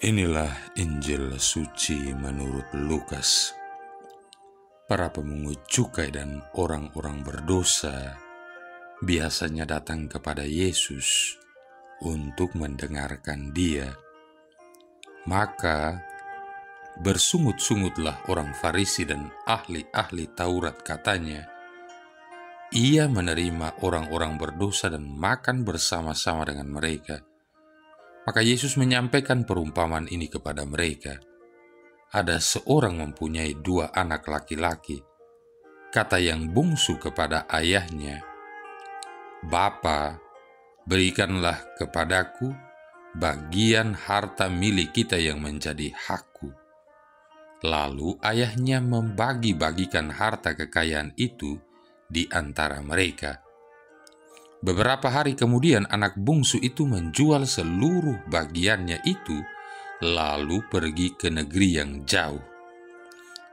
Inilah Injil suci menurut Lukas. Para pemungut cukai dan orang-orang berdosa biasanya datang kepada Yesus untuk mendengarkan Dia. Maka bersungut-sungutlah orang Farisi dan ahli-ahli Taurat, katanya, Ia menerima orang-orang berdosa dan makan bersama-sama dengan mereka. Maka Yesus menyampaikan perumpamaan ini kepada mereka. Ada seorang mempunyai 2 anak laki-laki. Kata yang bungsu kepada ayahnya, "Bapa, berikanlah kepadaku bagian harta milik kita yang menjadi hakku." Lalu ayahnya membagi-bagikan harta kekayaan itu di antara mereka. Beberapa hari kemudian anak bungsu itu menjual seluruh bagiannya itu, lalu pergi ke negeri yang jauh.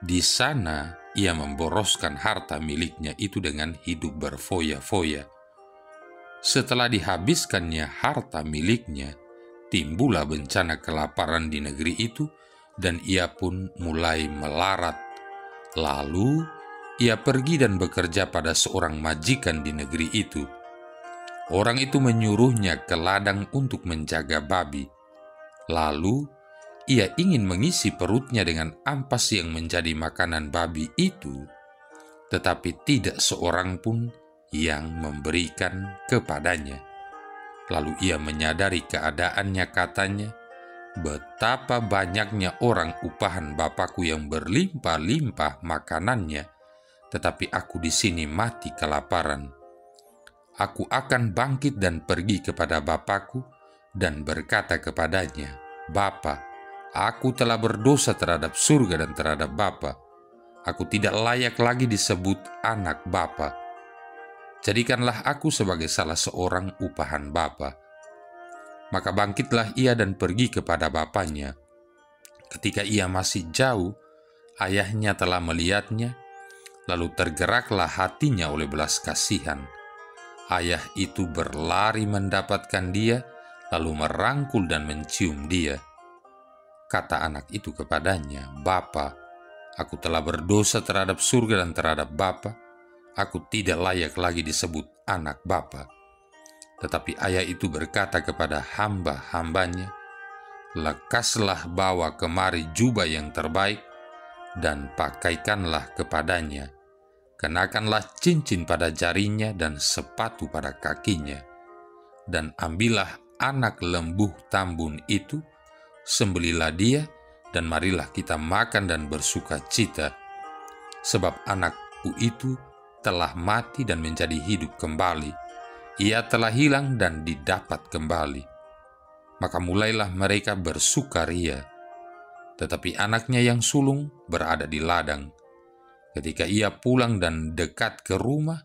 Di sana ia memboroskan harta miliknya itu dengan hidup berfoya-foya. Setelah dihabiskannya harta miliknya, timbullah bencana kelaparan di negeri itu, dan ia pun mulai melarat. Lalu ia pergi dan bekerja pada seorang majikan di negeri itu. Orang itu menyuruhnya ke ladang untuk menjaga babi. Lalu ia ingin mengisi perutnya dengan ampas yang menjadi makanan babi itu, tetapi tidak seorang pun yang memberikan kepadanya. Lalu ia menyadari keadaannya, katanya, "Betapa banyaknya orang upahan Bapakku yang berlimpah-limpah makanannya, tetapi aku di sini mati kelaparan. Aku akan bangkit dan pergi kepada Bapakku dan berkata kepadanya, Bapa, aku telah berdosa terhadap surga dan terhadap Bapa. Aku tidak layak lagi disebut anak Bapa. Jadikanlah aku sebagai salah seorang upahan Bapa." Maka bangkitlah ia dan pergi kepada bapaknya. Ketika ia masih jauh, ayahnya telah melihatnya, lalu tergeraklah hatinya oleh belas kasihan. Ayah itu berlari mendapatkan dia, lalu merangkul dan mencium dia. Kata anak itu kepadanya, "Bapa, aku telah berdosa terhadap surga dan terhadap Bapa. Aku tidak layak lagi disebut anak Bapa." Tetapi ayah itu berkata kepada hamba-hambanya, "Lekaslah bawa kemari jubah yang terbaik, dan pakaikanlah kepadanya. Kenakanlah cincin pada jarinya dan sepatu pada kakinya. Dan ambillah anak lembu tambun itu, sembelilah dia, dan marilah kita makan dan bersuka cita. Sebab anakku itu telah mati dan menjadi hidup kembali. Ia telah hilang dan didapat kembali." Maka mulailah mereka bersukaria. Tetapi anaknya yang sulung berada di ladang. Ketika ia pulang dan dekat ke rumah,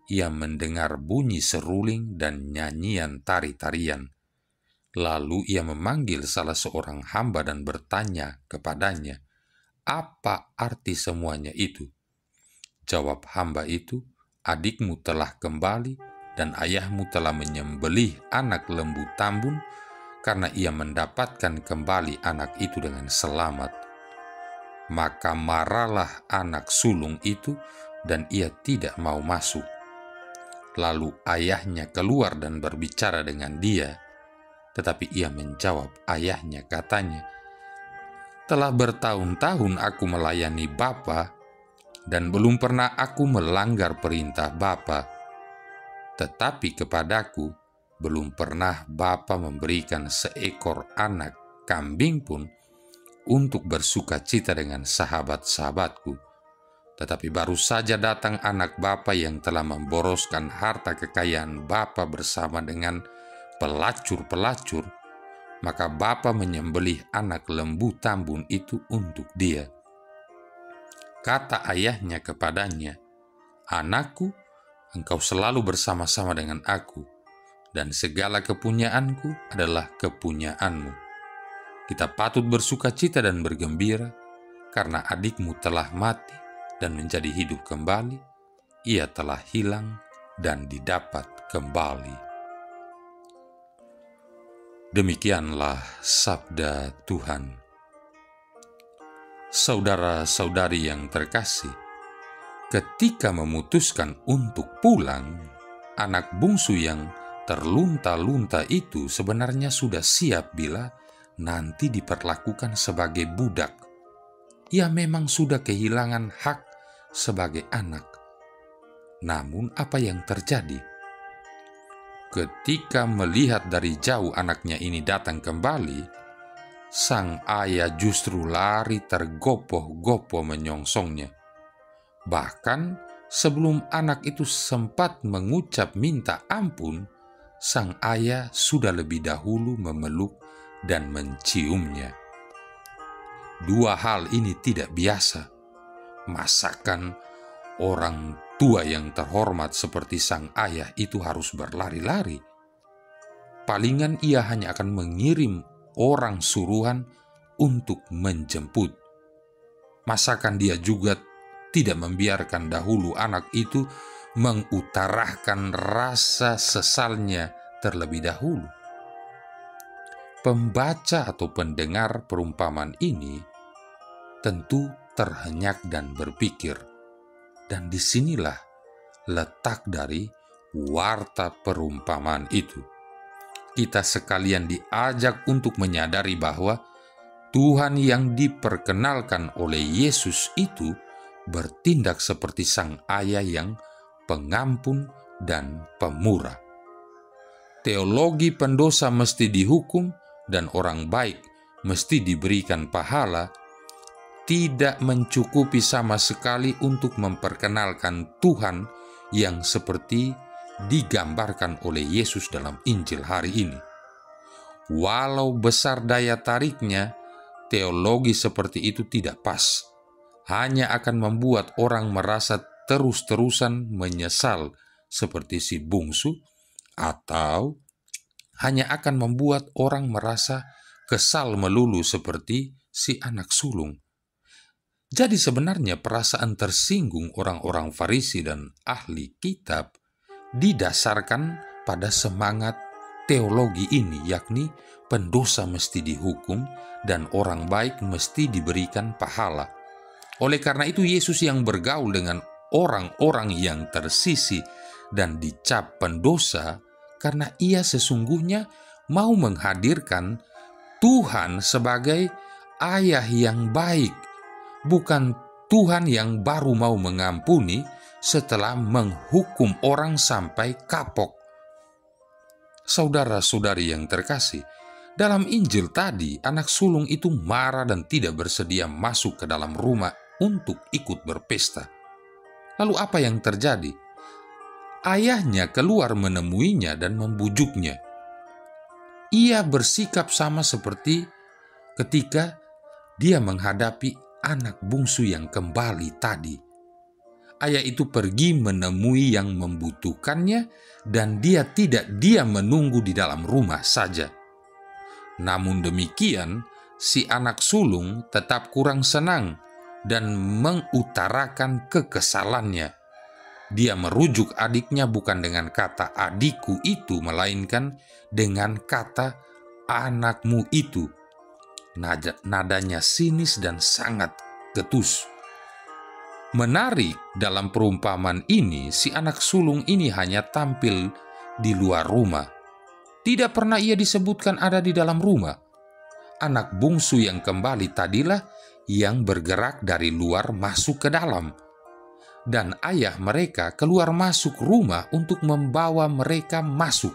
ia mendengar bunyi seruling dan nyanyian tari-tarian. Lalu ia memanggil salah seorang hamba dan bertanya kepadanya, "Apa arti semuanya itu?" Jawab hamba itu, "Adikmu telah kembali dan ayahmu telah menyembelih anak lembu tambun, karena ia mendapatkan kembali anak itu dengan selamat." Maka marahlah anak sulung itu dan ia tidak mau masuk. Lalu ayahnya keluar dan berbicara dengan dia, tetapi ia menjawab ayahnya, katanya, "Telah bertahun-tahun aku melayani Bapa, dan belum pernah aku melanggar perintah Bapa. Tetapi kepadaku belum pernah Bapa memberikan seekor anak kambing pun untuk bersuka cita dengan sahabat-sahabatku. Tetapi baru saja datang anak Bapa yang telah memboroskan harta kekayaan Bapa bersama dengan pelacur-pelacur, maka Bapa menyembelih anak lembu tambun itu untuk dia." Kata ayahnya kepadanya, "Anakku, engkau selalu bersama-sama dengan aku, dan segala kepunyaanku adalah kepunyaanmu. Kita patut bersuka cita dan bergembira, karena adikmu telah mati dan menjadi hidup kembali. Ia telah hilang dan didapat kembali." Demikianlah sabda Tuhan. Saudara-saudari yang terkasih, ketika memutuskan untuk pulang, anak bungsu yang terlunta-lunta itu sebenarnya sudah siap bila nanti diperlakukan sebagai budak. Ia memang sudah kehilangan hak sebagai anak. Namun apa yang terjadi? Ketika melihat dari jauh anaknya ini datang kembali, sang ayah justru lari tergopoh-gopoh menyongsongnya. Bahkan sebelum anak itu sempat mengucap minta ampun, sang ayah sudah lebih dahulu memeluk dan menciumnya. Dua hal ini tidak biasa. Masakan orang tua yang terhormat seperti sang ayah itu harus berlari-lari? Palingan ia hanya akan mengirim orang suruhan untuk menjemput. Masakan dia juga tidak membiarkan dahulu anak itu mengutarakan rasa sesalnya terlebih dahulu. Pembaca atau pendengar perumpamaan ini tentu terhenyak dan berpikir, dan disinilah letak dari warta perumpamaan itu. Kita sekalian diajak untuk menyadari bahwa Tuhan yang diperkenalkan oleh Yesus itu bertindak seperti sang ayah yang pengampun dan pemurah. Teologi pendosa mesti dihukum dan orang baik mesti diberikan pahala tidak mencukupi sama sekali untuk memperkenalkan Tuhan yang seperti digambarkan oleh Yesus dalam Injil hari ini. Walau besar daya tariknya, teologi seperti itu tidak pas. Hanya akan membuat orang merasa terus-terusan menyesal seperti si bungsu, atau hanya akan membuat orang merasa kesal melulu seperti si anak sulung. Jadi sebenarnya perasaan tersinggung orang-orang Farisi dan ahli kitab didasarkan pada semangat teologi ini, yakni pendosa mesti dihukum dan orang baik mesti diberikan pahala. Oleh karena itu Yesus yang bergaul dengan orang-orang yang tersisi dan dicap pendosa karena ia sesungguhnya mau menghadirkan Tuhan sebagai ayah yang baik, bukan Tuhan yang baru mau mengampuni setelah menghukum orang sampai kapok. Saudara-saudari yang terkasih, dalam Injil tadi anak sulung itu marah dan tidak bersedia masuk ke dalam rumah untuk ikut berpesta. Lalu apa yang terjadi? Ayahnya keluar menemuinya dan membujuknya. Ia bersikap sama seperti ketika dia menghadapi anak bungsu yang kembali tadi. Ayah itu pergi menemui yang membutuhkannya dan dia tidak menunggu di dalam rumah saja. Namun demikian, si anak sulung tetap kurang senang dan mengutarakan kekesalannya. Dia merujuk adiknya bukan dengan kata adikku itu, melainkan dengan kata anakmu itu. Nadanya sinis dan sangat ketus. Menarik, dalam perumpamaan ini, si anak sulung ini hanya tampil di luar rumah. Tidak pernah ia disebutkan ada di dalam rumah. Anak bungsu yang kembali tadilah yang bergerak dari luar masuk ke dalam. Dan ayah mereka keluar masuk rumah untuk membawa mereka masuk.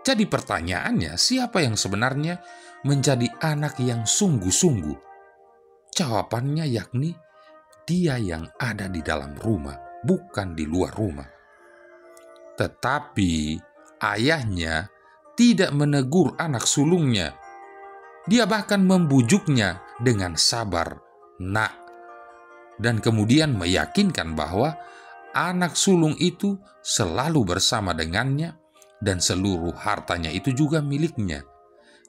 Jadi pertanyaannya, siapa yang sebenarnya menjadi anak yang sungguh-sungguh? Jawabannya yakni dia yang ada di dalam rumah, bukan di luar rumah. Tetapi ayahnya tidak menegur anak sulungnya. Dia bahkan membujuknya dengan sabar, "Nak," dan kemudian meyakinkan bahwa anak sulung itu selalu bersama dengannya dan seluruh hartanya itu juga miliknya.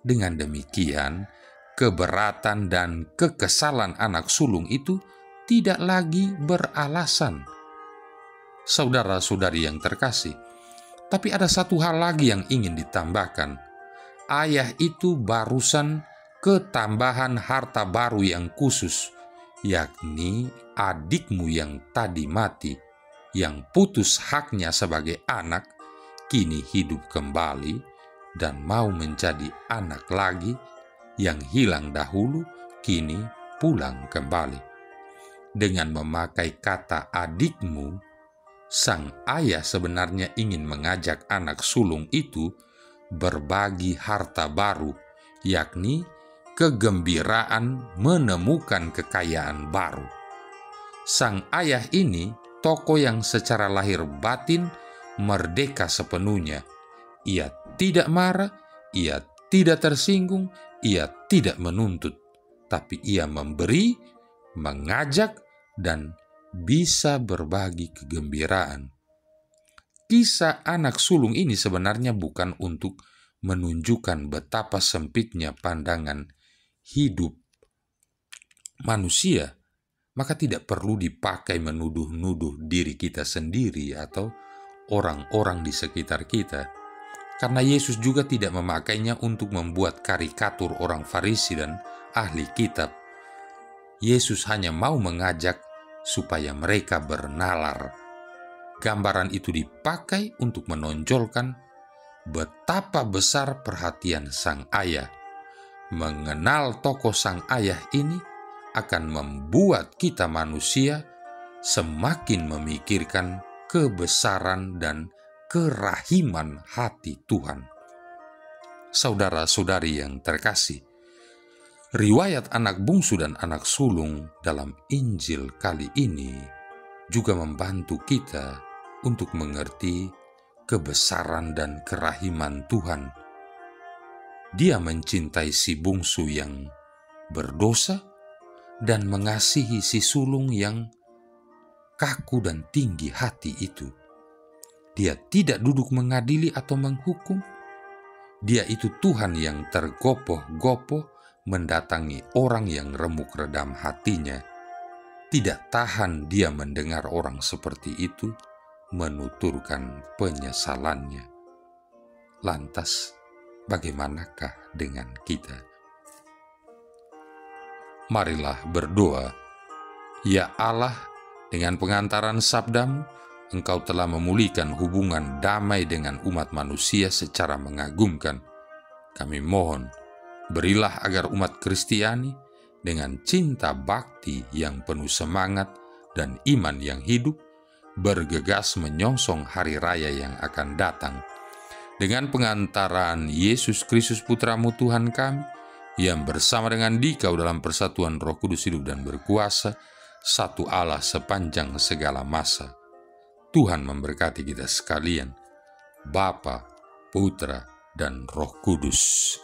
Dengan demikian, keberatan dan kekesalan anak sulung itu tidak lagi beralasan. Saudara-saudari yang terkasih, tapi ada satu hal lagi yang ingin ditambahkan. ayah itu barusan ketambahan harta baru yang khusus, yakni adikmu yang tadi mati, yang putus haknya sebagai anak, kini hidup kembali dan mau menjadi anak lagi, yang hilang dahulu kini pulang kembali. Dengan memakai kata adikmu, sang ayah sebenarnya ingin mengajak anak sulung itu berbagi harta baru, yakni kegembiraan menemukan kekayaan baru. Sang ayah ini tokoh yang secara lahir batin merdeka sepenuhnya. Ia tidak marah, ia tidak tersinggung, ia tidak menuntut, tapi ia memberi, mengajak, dan bisa berbagi kegembiraan. Kisah anak sulung ini sebenarnya bukan untuk menunjukkan betapa sempitnya pandangan hidup manusia, maka tidak perlu dipakai menuduh-nuduh diri kita sendiri atau orang-orang di sekitar kita. Karena Yesus juga tidak memakainya untuk membuat karikatur orang Farisi dan ahli kitab. Yesus hanya mau mengajak supaya mereka bernalar. Gambaran itu dipakai untuk menonjolkan betapa besar perhatian sang ayah. Mengenal tokoh sang ayah ini akan membuat kita manusia semakin memikirkan kebesaran dan kerahiman hati Tuhan. Saudara-saudari yang terkasih, riwayat anak bungsu dan anak sulung dalam Injil kali ini juga membantu kita untuk mengerti kebesaran dan kerahiman Tuhan. Dia mencintai si bungsu yang berdosa dan mengasihi si sulung yang kaku dan tinggi hati itu. Dia tidak duduk mengadili atau menghukum. Dia itu Tuhan yang tergopoh-gopoh mendatangi orang yang remuk redam hatinya. Tidak tahan dia mendengar orang seperti itu menuturkan penyesalannya. Lantas, bagaimanakah dengan kita? Marilah berdoa. Ya Allah, dengan pengantaran sabdamu, Engkau telah memulihkan hubungan damai dengan umat manusia secara mengagumkan. Kami mohon, berilah agar umat Kristiani dengan cinta bakti yang penuh semangat dan iman yang hidup, bergegas menyongsong hari raya yang akan datang. Dengan pengantaran Yesus Kristus Putramu Tuhan kami, yang bersama dengan Dikau dalam persatuan Roh Kudus hidup dan berkuasa, satu Allah sepanjang segala masa. Tuhan memberkati kita sekalian, Bapa, Putra, dan Roh Kudus.